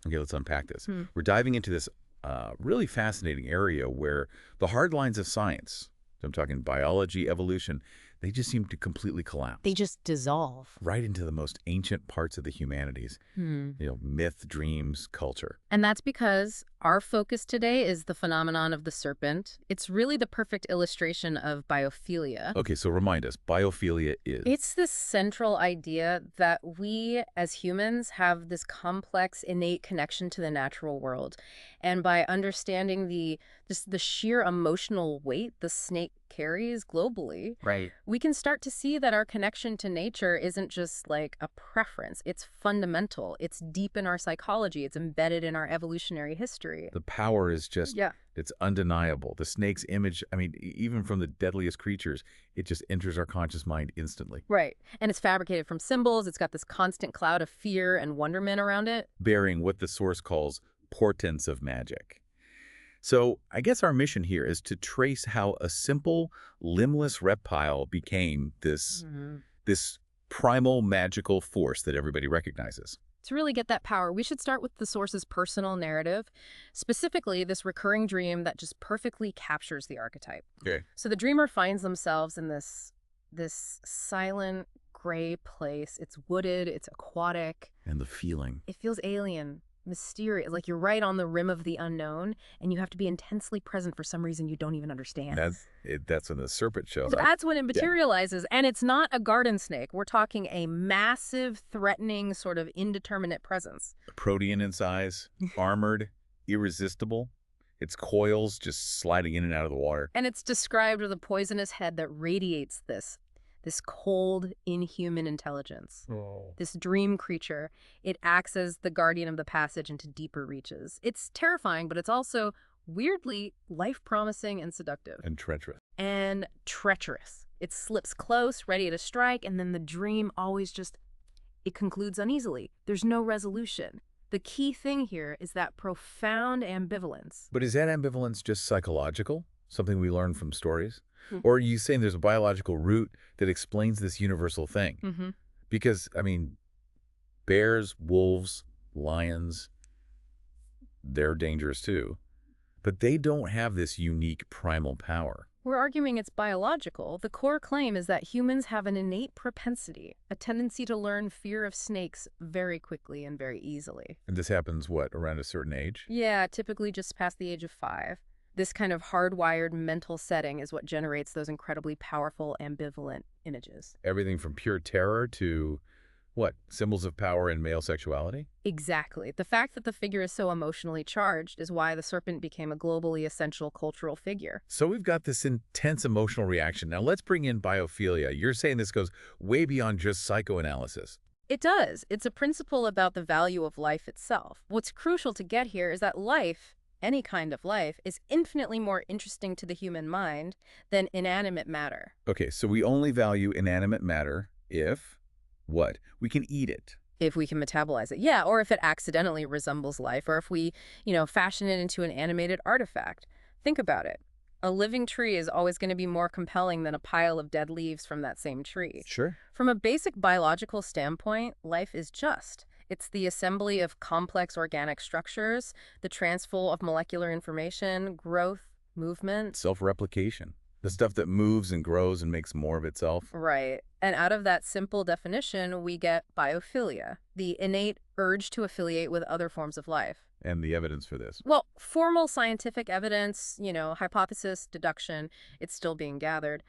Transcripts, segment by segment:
Okay, let's unpack this. Hmm. We're diving into this really fascinating area where the hard lines of science, so I'm talking biology, evolution, they just seem to completely collapse. They just dissolve. Right into the most ancient parts of the humanities, myth, dreams, culture. And that's because our focus today is the phenomenon of the serpent. It's really the perfect illustration of biophilia. Okay, so remind us, biophilia is? It's this central idea that we as humans have this complex, innate connection to the natural world. And by understanding the sheer emotional weight the snake carries globally, Right. we can start to see that our connection to nature isn't just like a preference. It's fundamental. It's deep in our psychology. It's embedded in our evolutionary history. The power is just, Yeah. it's undeniable. The snake's image, I mean, even from the deadliest creatures, it just enters our conscious mind instantly. Right. And it's fabricated from symbols. It's got this constant cloud of fear and wonderment around it. Bearing what the source calls portents of magic. So I guess our mission here is to trace how a simple, limbless reptile became this primal magical force that everybody recognizes. To really get that power, we should start with the source's personal narrative, specifically this recurring dream that just perfectly captures the archetype. Okay. So the dreamer finds themselves in this silent, gray place. It's wooded, it's aquatic. And the feeling. It feels alien, mysterious, like you're right on the rim of the unknown, and you have to be intensely present for some reason you don't even understand. That's when the serpent shows up. That's when it materializes, and it's not a garden snake. We're talking a massive, threatening, sort of indeterminate presence. Protean in size, armored, irresistible. Its coils just sliding in and out of the water. And it's described with a poisonous head that radiates this cold, inhuman intelligence. This dream creature, it acts as the guardian of the passage into deeper reaches. It's terrifying, but it's also weirdly life-promising and seductive. And treacherous. And treacherous. It slips close, ready to strike, and then the dream always it concludes uneasily. There's no resolution. The key thing here is that profound ambivalence. But is that ambivalence just psychological? Something we learn from stories? Or are you saying there's a biological root that explains this universal thing? Because, I mean, bears, wolves, lions, they're dangerous too. But they don't have this unique primal power. We're arguing it's biological. The core claim is that humans have an innate propensity, a tendency to learn fear of snakes very quickly and very easily. And this happens, what, around a certain age? Yeah, typically just past the age of 5. This kind of hardwired mental setting is what generates those incredibly powerful, ambivalent images. Everything from pure terror to, what, symbols of power and male sexuality? Exactly. The fact that the figure is so emotionally charged is why the serpent became a globally essential cultural figure. So we've got this intense emotional reaction. Now let's bring in biophilia. You're saying this goes way beyond just psychoanalysis. It does. It's a principle about the value of life itself. What's crucial to get here is that life, any kind of life, is infinitely more interesting to the human mind than inanimate matter. Okay, so we only value inanimate matter if, what? We can eat it. If we can metabolize it. Yeah, or if it accidentally resembles life, or if we, fashion it into an animated artifact. Think about it. A living tree is always going to be more compelling than a pile of dead leaves from that same tree. Sure. From a basic biological standpoint, life is just. It's the assembly of complex organic structures, the transfer of molecular information, growth, movement. Self-replication. The stuff that moves and grows and makes more of itself. Right. And out of that simple definition, we get biophilia, the innate urge to affiliate with other forms of life. And the evidence for this? Well, formal scientific evidence, hypothesis, deduction, it's still being gathered.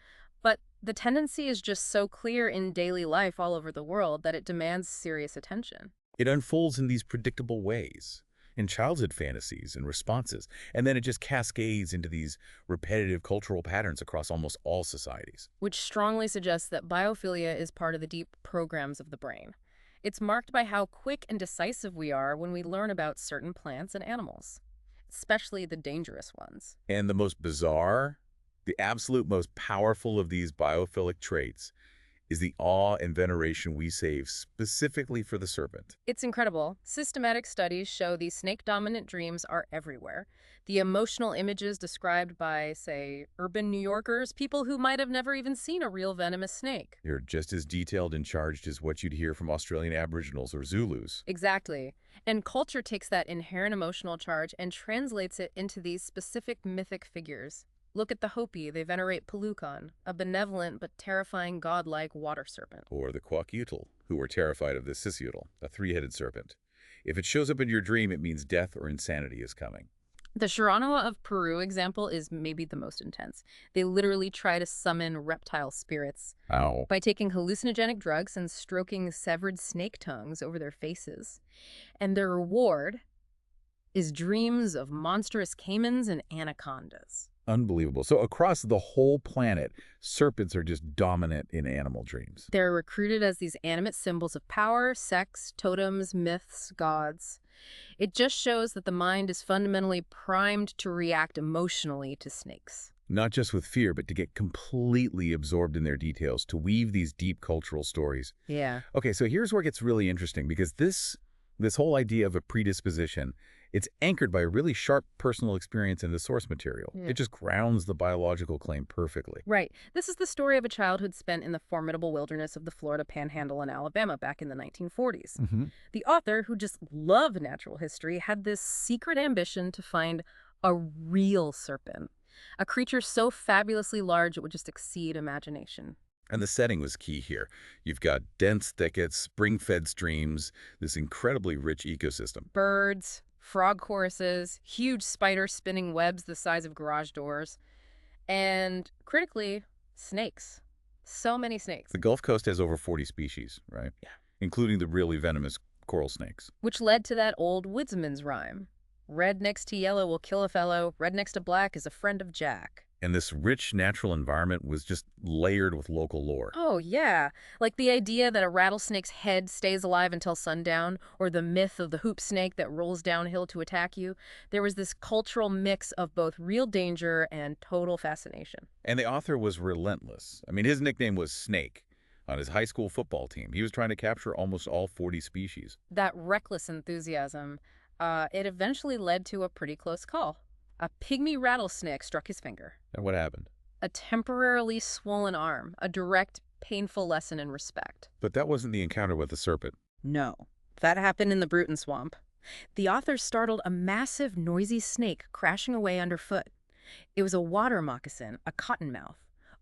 But the tendency is just so clear in daily life all over the world that it demands serious attention. It unfolds in these predictable ways, in childhood fantasies and responses, and then it just cascades into these repetitive cultural patterns across almost all societies. Which strongly suggests that biophilia is part of the deep programs of the brain. It's marked by how quick and decisive we are when we learn about certain plants and animals, especially the dangerous ones. And the most bizarre, the absolute most powerful of these biophilic traits is the awe and veneration we save specifically for the serpent. It's incredible. Systematic studies show these snake-dominant dreams are everywhere. The emotional images described by, say, urban New Yorkers, people who might have never even seen a real venomous snake. They're just as detailed and charged as what you'd hear from Australian Aboriginals or Zulus. Exactly. And culture takes that inherent emotional charge and translates it into these specific mythic figures. Look at the Hopi. They venerate Pulukan, a benevolent but terrifying godlike water serpent. Or the Kwakiutl, who were terrified of the Sisutl, a three-headed serpent. If it shows up in your dream, it means death or insanity is coming. The Sharanawa of Peru example is maybe the most intense. They literally try to summon reptile spirits by taking hallucinogenic drugs and stroking severed snake tongues over their faces. And their reward is dreams of monstrous caimans and anacondas. Unbelievable. So across the whole planet, serpents are just dominant in animal dreams. They're recruited as these animate symbols of power, sex, totems, myths, gods. It just shows that the mind is fundamentally primed to react emotionally to snakes. Not just with fear, but to get completely absorbed in their details, to weave these deep cultural stories. Yeah. Okay, so here's where it gets really interesting, because this whole idea of a predisposition, it's anchored by a really sharp personal experience in the source material. Yeah. It just grounds the biological claim perfectly. Right. This is the story of a childhood spent in the formidable wilderness of the Florida Panhandle in Alabama back in the 1940s. The author, who just loved natural history, had this secret ambition to find a real serpent, a creature so fabulously large it would just exceed imagination. And the setting was key here. You've got dense thickets, spring-fed streams, this incredibly rich ecosystem. Birds, frog choruses, huge spider spinning webs the size of garage doors, and critically, snakes. So many snakes. The Gulf Coast has over 40 species, right? Yeah. Including the really venomous coral snakes. Which led to that old woodsman's rhyme. Red next to yellow will kill a fellow, red next to black is a friend of Jack. And this rich natural environment was just layered with local lore. Oh, yeah. Like the idea that a rattlesnake's head stays alive until sundown, or the myth of the hoop snake that rolls downhill to attack you. There was this cultural mix of both real danger and total fascination. And the author was relentless. I mean, his nickname was Snake. On his high school football team, he was trying to capture almost all 40 species. That reckless enthusiasm, it eventually led to a pretty close call. A pygmy rattlesnake struck his finger. And what happened? A temporarily swollen arm, a direct, painful lesson in respect. But that wasn't the encounter with the serpent. No. That happened in the Bruton Swamp. The author startled a massive, noisy snake crashing away underfoot. It was a water moccasin, a cottonmouth,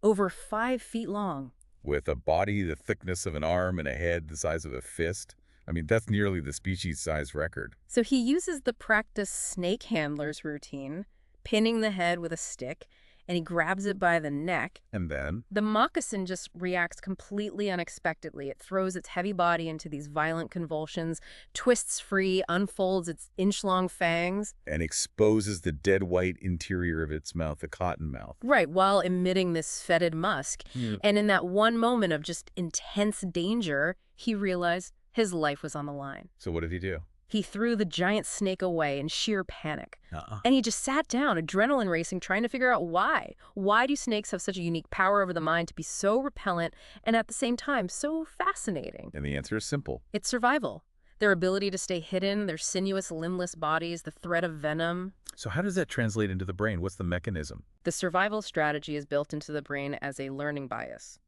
over 5 feet long. With a body the thickness of an arm and a head the size of a fist. I mean, that's nearly the species-size record. So he uses the practice snake handler's routine, pinning the head with a stick, and he grabs it by the neck. And then? The moccasin just reacts completely unexpectedly. It throws its heavy body into these violent convulsions, twists free, unfolds its inch-long fangs. And exposes the dead white interior of its mouth, the cotton mouth. Right, while emitting this fetid musk. And in that one moment of just intense danger, he realized his life was on the line. So what did he do? He threw the giant snake away in sheer panic. And he just sat down, adrenaline racing, trying to figure out why. Why do snakes have such a unique power over the mind to be so repellent and at the same time so fascinating? And the answer is simple. It's survival. Their ability to stay hidden, their sinuous, limbless bodies, the threat of venom. So how does that translate into the brain? What's the mechanism? The survival strategy is built into the brain as a learning bias.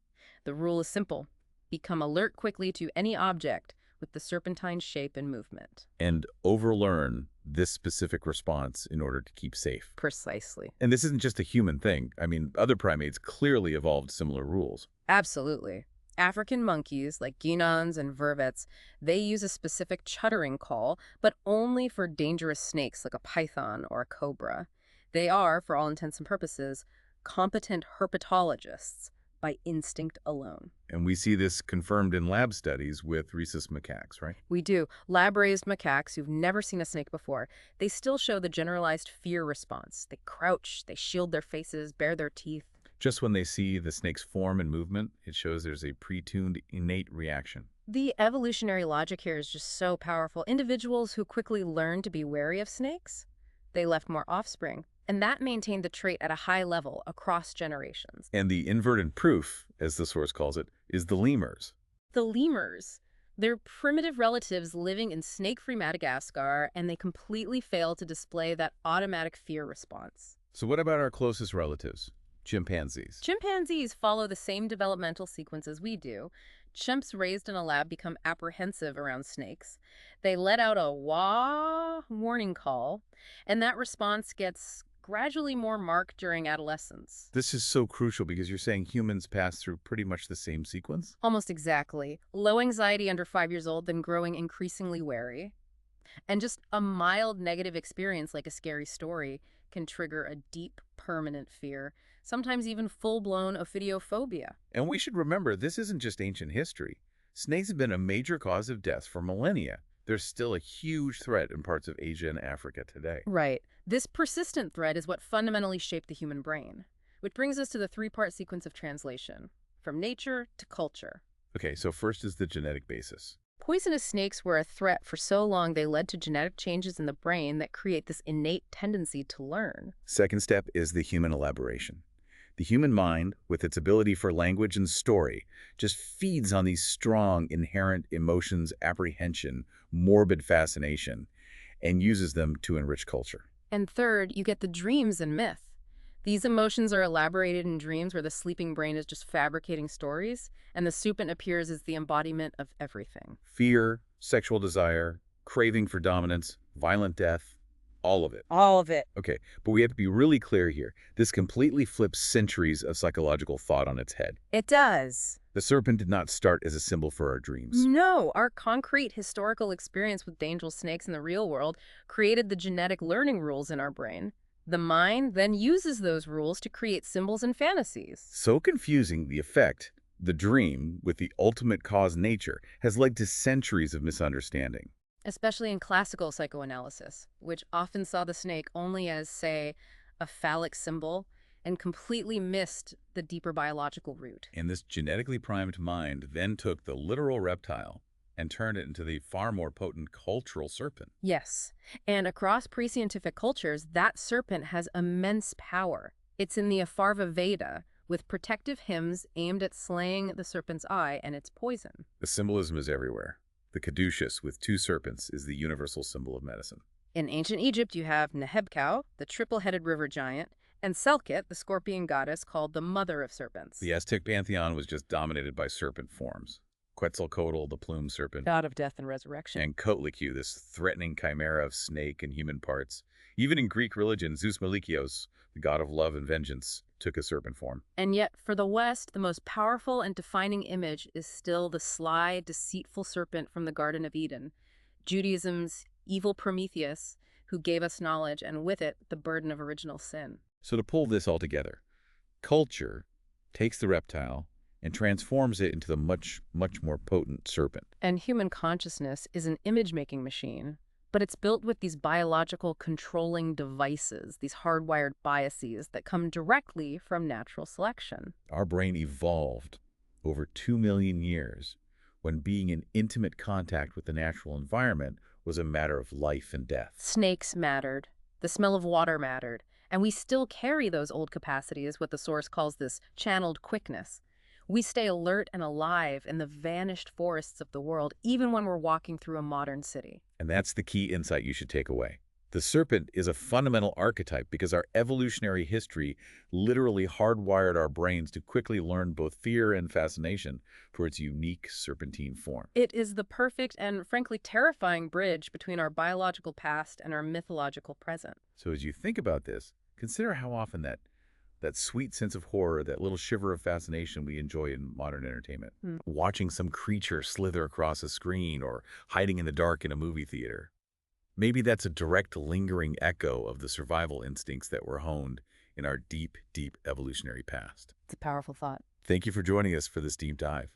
The rule is simple. Become alert quickly to any object with the serpentine shape and movement. And overlearn this specific response in order to keep safe. Precisely. And this isn't just a human thing. I mean, other primates clearly evolved similar rules. Absolutely. African monkeys, like guenons and vervets, they use a specific chuttering call, but only for dangerous snakes like a python or a cobra. They are, for all intents and purposes, competent herpetologists by instinct alone. And we see this confirmed in lab studies with rhesus macaques, right? We do. Lab-raised macaques who've never seen a snake before, they still show the generalized fear response. They crouch, they shield their faces, bare their teeth. Just when they see the snake's form and movement, it shows there's a pre-tuned innate reaction. The evolutionary logic here is just so powerful. Individuals who quickly learn to be wary of snakes, they left more offspring. And that maintained the trait at a high level across generations. And the inverted proof as the source calls it, is the lemurs. The lemurs. They're primitive relatives living in snake-free Madagascar, and they completely fail to display that automatic fear response. So what about our closest relatives, chimpanzees? Chimpanzees follow the same developmental sequence as we do. Chimps raised in a lab become apprehensive around snakes. They let out a wah warning call, and that response gets gradually more marked during adolescence. This is so crucial because you're saying humans pass through pretty much the same sequence? Almost exactly. Low anxiety under 5 years old, then growing increasingly wary. And just a mild negative experience like a scary story can trigger a deep, permanent fear, sometimes even full-blown ophidiophobia. And we should remember, this isn't just ancient history. Snakes have been a major cause of death for millennia. They're still a huge threat in parts of Asia and Africa today. Right. This persistent threat is what fundamentally shaped the human brain, which brings us to the three-part sequence of translation, from nature to culture. Okay, so first is the genetic basis. Poisonous snakes were a threat for so long they led to genetic changes in the brain that create this innate tendency to learn. Second step is the human elaboration. The human mind, with its ability for language and story, just feeds on these strong, inherent emotions, apprehension, morbid fascination, and uses them to enrich culture. And third, you get the dreams and myth. These emotions are elaborated in dreams where the sleeping brain is just fabricating stories, and the serpent appears as the embodiment of everything. Fear, sexual desire, craving for dominance, violent death, all of it. All of it. Okay, but we have to be really clear here. This completely flips centuries of psychological thought on its head. It does. The serpent did not start as a symbol for our dreams. No, our concrete historical experience with dangerous snakes in the real world created the genetic learning rules in our brain. The mind then uses those rules to create symbols and fantasies. So confusing, the effect, the dream, with the ultimate cause nature, has led to centuries of misunderstanding. Especially in classical psychoanalysis, which often saw the snake only as, say, a phallic symbol and completely missed the deeper biological root. And this genetically primed mind then took the literal reptile and turned it into the far more potent cultural serpent. Yes, and across pre-scientific cultures, that serpent has immense power. It's in the Atharva Veda, with protective hymns aimed at slaying the serpent's eye and its poison. The symbolism is everywhere. The caduceus with two serpents is the universal symbol of medicine. In ancient Egypt, you have Nehebkau, the triple-headed river giant, and Selket, the scorpion goddess called the mother of serpents. The Aztec pantheon was just dominated by serpent forms. Quetzalcoatl, the plumed serpent, God of death and resurrection. and Kotlikiu, this threatening chimera of snake and human parts. Even in Greek religion, Zeus Malikios, the god of love and vengeance, took a serpent form. And yet, for the West, the most powerful and defining image is still the sly, deceitful serpent from the Garden of Eden, Judaism's evil Prometheus, who gave us knowledge, and with it, the burden of original sin. So to pull this all together, culture takes the reptile and transforms it into the much, much more potent serpent. And human consciousness is an image-making machine, but it's built with these biological controlling devices, these hardwired biases that come directly from natural selection. Our brain evolved over 2 million years when being in intimate contact with the natural environment was a matter of life and death. Snakes mattered. The smell of water mattered. And we still carry those old capacities, what the source calls this channeled quickness. We stay alert and alive in the vanished forests of the world, even when we're walking through a modern city. And that's the key insight you should take away. The serpent is a fundamental archetype because our evolutionary history literally hardwired our brains to quickly learn both fear and fascination for its unique serpentine form. It is the perfect and, frankly, terrifying bridge between our biological past and our mythological present. So as you think about this, consider how often that sweet sense of horror, that little shiver of fascination we enjoy in modern entertainment. Watching some creature slither across a screen or hiding in the dark in a movie theater. Maybe that's a direct, lingering echo of the survival instincts that were honed in our deep, deep evolutionary past. It's a powerful thought. Thank you for joining us for this deep dive.